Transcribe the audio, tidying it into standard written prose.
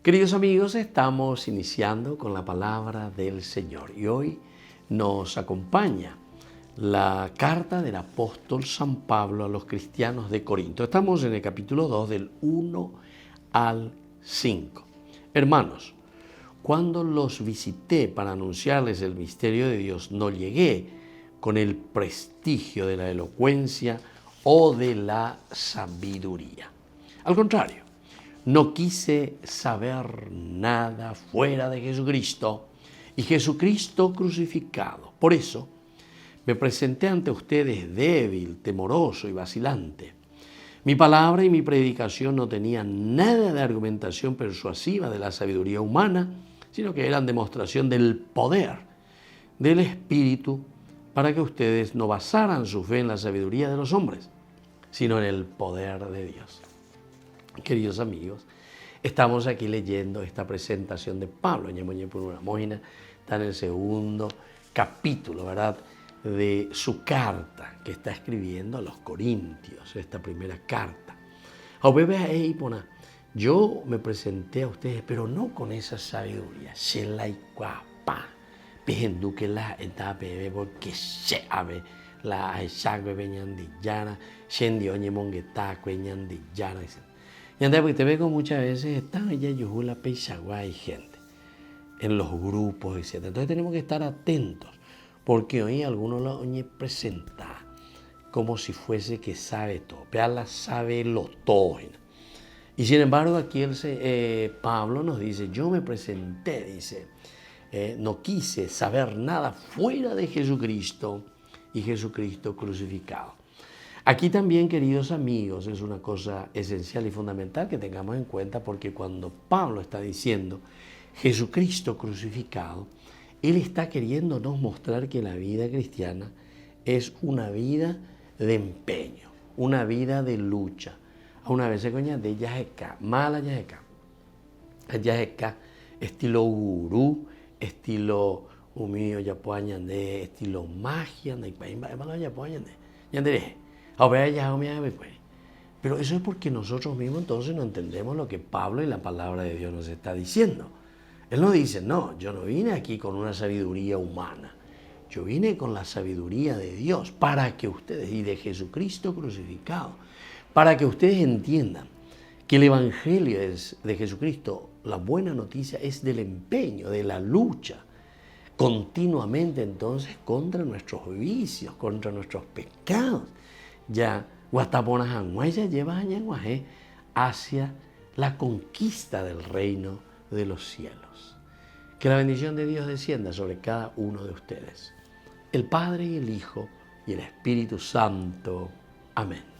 Queridos amigos, estamos iniciando con la palabra del Señor y hoy nos acompaña la carta del apóstol San Pablo a los cristianos de Corinto. Estamos en el capítulo 2 del 1 al 5. Hermanos, cuando los visité para anunciarles el misterio de Dios, no llegué con el prestigio de la elocuencia o de la sabiduría. Al contrario, no quise saber nada fuera de Jesucristo y Jesucristo crucificado. Por eso me presenté ante ustedes débil, temoroso y vacilante. Mi palabra y mi predicación no tenían nada de argumentación persuasiva de la sabiduría humana, sino que eran demostración del poder del Espíritu para que ustedes no basaran su fe en la sabiduría de los hombres, sino en el poder de Dios. Queridos amigos, estamos aquí leyendo esta presentación de Pablo. Está en el segundo capítulo, ¿verdad?, de su carta que está escribiendo a los Corintios, esta primera carta. Yo me presenté a ustedes, pero no con esa sabiduría. Porque se abe la echagbe beñandillana, shendi oñe mongueta cueñandillana. Y anda, porque te veo muchas veces están ella yujula peixagua y gente en los grupos, etc. Entonces tenemos que estar atentos, porque hoy algunos lo presentan como si fuese que sabe todo. Peala sabe lo todo. Y sin embargo aquí Pablo nos dice, yo me presenté, dice, no quise saber nada fuera de Jesucristo y Jesucristo crucificado. Aquí también, queridos amigos, es una cosa esencial y fundamental que tengamos en cuenta, porque cuando Pablo está diciendo Jesucristo crucificado, él está queriéndonos mostrar que la vida cristiana es una vida de empeño, una vida de lucha. Una vez se coña de yajeca, mala yajeca. Yajeca, estilo gurú, estilo humillo yapuañande, estilo magia, pero eso es porque nosotros mismos entonces no entendemos lo que Pablo y la palabra de Dios nos está diciendo. Él nos dice, no, yo no vine aquí con una sabiduría humana, yo vine con la sabiduría de Dios para que ustedes, y de Jesucristo crucificado, para que ustedes entiendan que el Evangelio es de Jesucristo, la buena noticia es del empeño, de la lucha, continuamente entonces contra nuestros vicios, contra nuestros pecados. Ya Guataponajanguaya lleva hacia la conquista del reino de los cielos. Que la bendición de Dios descienda sobre cada uno de ustedes. El Padre y el Hijo y el Espíritu Santo. Amén.